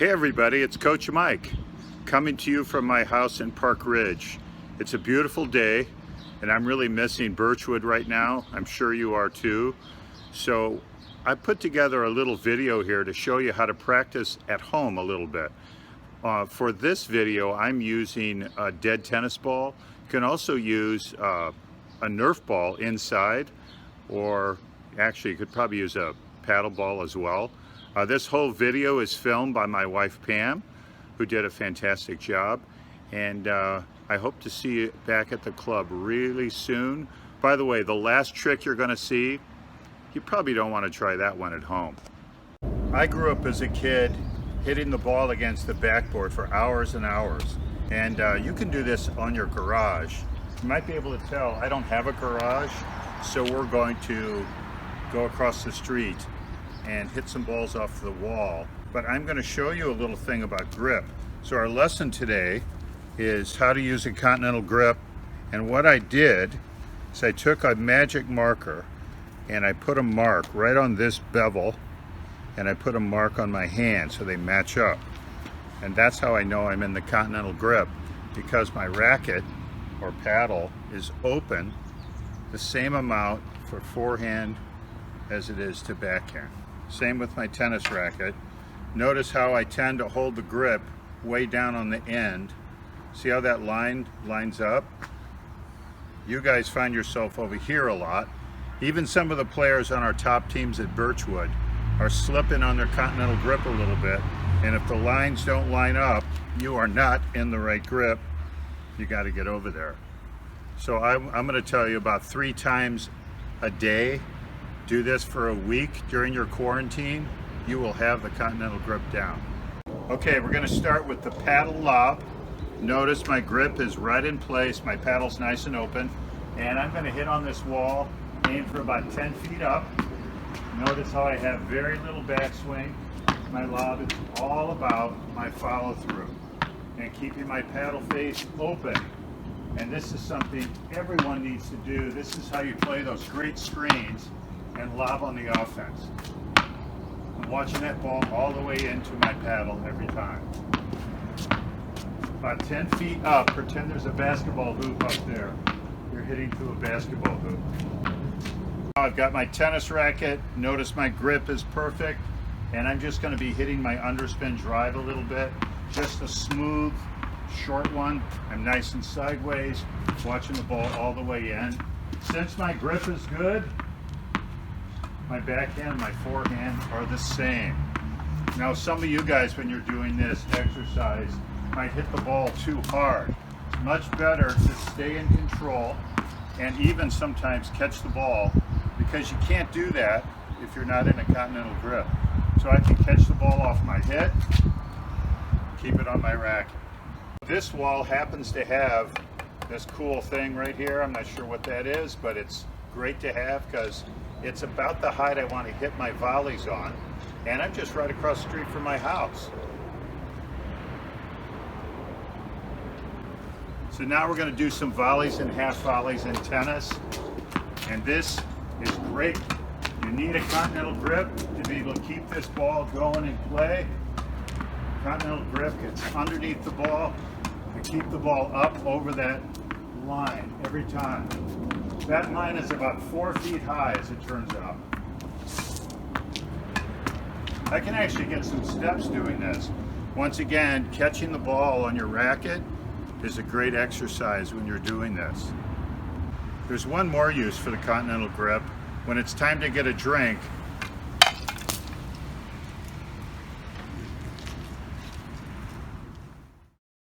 Hey everybody, it's Coach Mike coming to you from my house in Park Ridge. It's a beautiful day and I'm really missing Birchwood right now. I'm sure you are too. So I put together a little video here to show you how to practice at home a little bit. For this video, I'm using a dead tennis ball. You can also use a Nerf ball inside, or actually you could probably use a paddle ball as well. This whole video is filmed by my wife Pam, who did a fantastic job, and I hope to see you back at the club really soon. By the way, the last trick you're going to see, you probably don't want to try that one at home. I grew up as a kid hitting the ball against the backboard for hours and hours, and you can do this on your garage. You might be able to tell I don't have a garage, so we're going to go across the street and hit some balls off the wall. But I'm going to show you a little thing about grip. So our lesson today is how to use a Continental Grip. And what I did is I took a magic marker and I put a mark right on this bevel, and I put a mark on my hand so they match up. And that's how I know I'm in the Continental Grip, because my racket or paddle is open the same amount for forehand as it is to backhand. Same with my tennis racket. Notice how I tend to hold the grip way down on the end. See how that line lines up? You guys find yourself over here a lot. Even some of the players on our top teams at Birchwood are slipping on their Continental Grip a little bit. And if the lines don't line up, you are not in the right grip. You got to get over there. So I'm going to tell you about 3 times a day. Do this for a week during your quarantine. You will have the Continental Grip down. Okay, we're going to start with the paddle lob. Notice my grip is right in place. My paddle's nice and open. And I'm going to hit on this wall, aim for about 10 feet up. Notice how I have very little backswing. My lob is all about my follow through and keeping my paddle face open. And this is something everyone needs to do. This is how you play those great screens and lob on the offense. I'm watching that ball all the way into my paddle every time. About 10 feet up, pretend there's a basketball hoop up there. You're hitting to a basketball hoop. Now I've got my tennis racket. Notice my grip is perfect. And I'm just going to be hitting my underspin drive a little bit. Just a smooth, short one. I'm nice and sideways, watching the ball all the way in. Since my grip is good, my backhand and my forehand are the same. Now some of you guys, when you're doing this exercise, might hit the ball too hard. It's much better to stay in control and even sometimes catch the ball, because you can't do that if you're not in a Continental Grip. So I can catch the ball off my hit, keep it on my racket. This wall happens to have this cool thing right here. I'm not sure what that is, but it's great to have because it's about the height I want to hit my volleys on. And I'm just right across the street from my house. So now we're going to do some volleys and half volleys in tennis. And this is great. You need a Continental Grip to be able to keep this ball going and play. Continental Grip gets underneath the ball and keep the ball up over that line every time. That line is about 4 feet high, as it turns out. I can actually get some steps doing this. Once again, catching the ball on your racket is a great exercise when you're doing this. There's one more use for the Continental Grip. When it's time to get a drink,